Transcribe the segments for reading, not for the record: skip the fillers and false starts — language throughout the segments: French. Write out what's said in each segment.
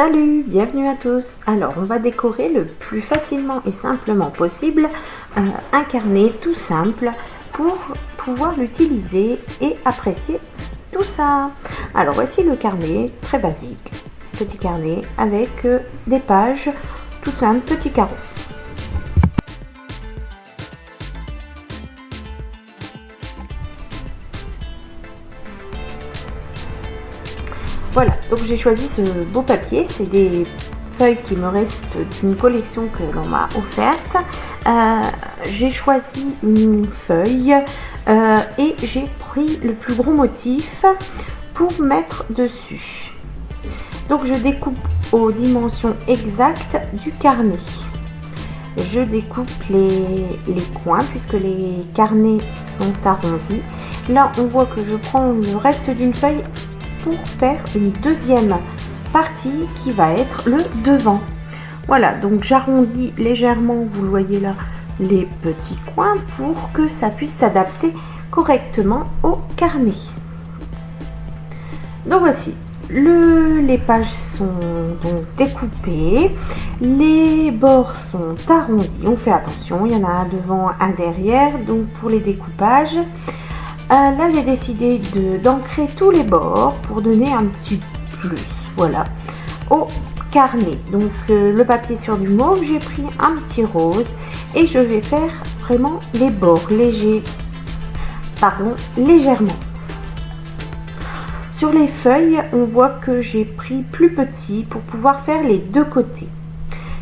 Salut, bienvenue à tous. Alors, on va décorer le plus facilement et simplement possible un carnet tout simple pour pouvoir l'utiliser et apprécier tout ça. Alors, voici le carnet très basique. Petit carnet avec des pages tout simples, petits carreaux. Voilà, donc j'ai choisi ce beau papier, c'est des feuilles qui me restent d'une collection que l'on m'a offerte. J'ai choisi une feuille et j'ai pris le plus gros motif pour mettre dessus. Donc je découpe aux dimensions exactes du carnet. Je découpe les coins puisque les carnets sont arrondis. Là on voit que je prends le reste d'une feuille pour faire une deuxième partie qui va être le devant. Voilà, donc j'arrondis légèrement, vous le voyez là, les petits coins pour que ça puisse s'adapter correctement au carnet. Donc voici, les pages sont donc découpées, les bords sont arrondis, on fait attention, il y en a un devant, un derrière, donc pour les découpages. Là j'ai décidé d'ancrer tous les bords pour donner un petit plus, voilà, au carnet. Donc le papier sur du mauve, j'ai pris un petit rose et je vais faire vraiment les bords légèrement. Sur les feuilles, on voit que j'ai pris plus petit pour pouvoir faire les deux côtés.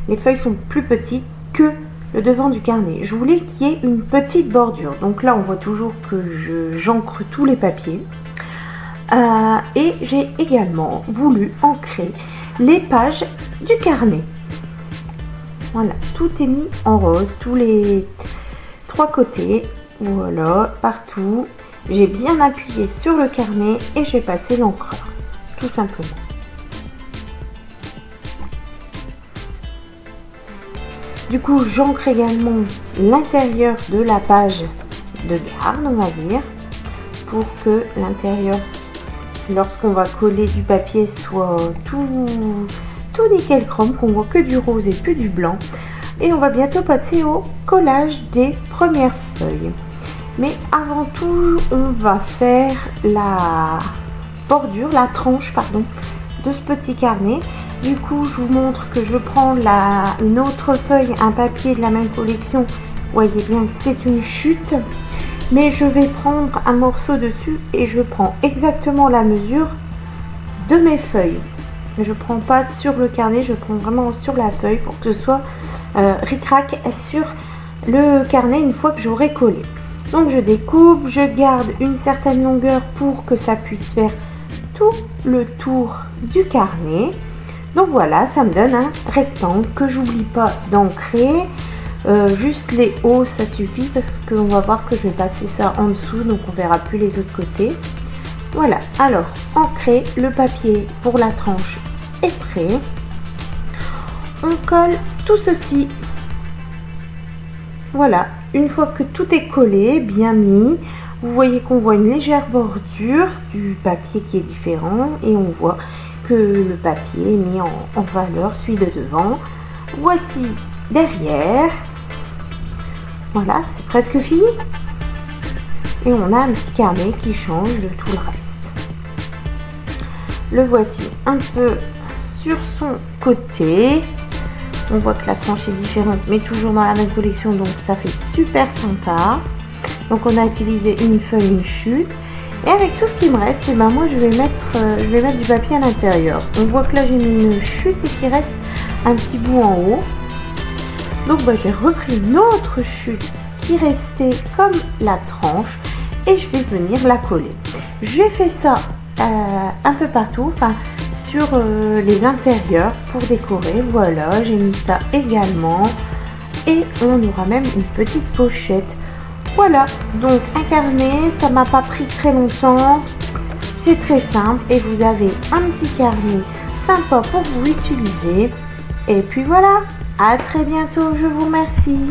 Les feuilles sont plus petites que le devant du carnet. Je voulais qu'il y ait une petite bordure. Donc là, on voit toujours que j'encre tous les papiers. Et j'ai également voulu ancrer les pages du carnet. Voilà, tout est mis en rose, tous les trois côtés. Voilà, partout. J'ai bien appuyé sur le carnet et j'ai passé l'encreur, tout simplement. Du coup, j'ancre également l'intérieur de la page de garde, on va dire, pour que l'intérieur, lorsqu'on va coller du papier, soit tout nickel chrome, qu'on voit que du rose et plus du blanc. Et on va bientôt passer au collage des premières feuilles. Mais avant tout, on va faire la bordure, la tranche, pardon, de ce petit carnet. Du coup, je vous montre que je prends une autre feuille, un papier de la même collection. Vous voyez bien que c'est une chute. Mais je vais prendre un morceau dessus et je prends exactement la mesure de mes feuilles. Je ne prends pas sur le carnet, je prends vraiment sur la feuille pour que ce soit ric-rac sur le carnet une fois que j'aurai collé. Donc je découpe, je garde une certaine longueur pour que ça puisse faire tout le tour du carnet. Donc voilà, ça me donne un rectangle que j'oublie pas d'ancrer. Juste les hauts, ça suffit parce qu'on va voir que je vais passer ça en dessous, donc on verra plus les autres côtés. Voilà, alors ancrer, le papier pour la tranche est prêt. On colle tout ceci. Voilà, une fois que tout est collé, bien mis, vous voyez qu'on voit une légère bordure du papier qui est différent et on voit que le papier est mis en valeur, celui de devant. Voici derrière. Voilà, c'est presque fini. Et on a un petit carnet qui change de tout le reste. Le voici un peu sur son côté. On voit que la tranche est différente, mais toujours dans la même collection, donc ça fait super sympa. Donc on a utilisé une feuille, une chute. Et avec tout ce qui me reste, et ben moi je vais mettre du papier à l'intérieur. On voit que là j'ai mis une chute et qu'il reste un petit bout en haut. Donc j'ai repris une autre chute qui restait comme la tranche et je vais venir la coller. J'ai fait ça un peu partout, enfin sur les intérieurs pour décorer. Voilà, j'ai mis ça également et on aura même une petite pochette. Voilà, donc un carnet, ça m'a pas pris très longtemps, c'est très simple et vous avez un petit carnet sympa pour vous utiliser. Et puis voilà, à très bientôt, je vous remercie.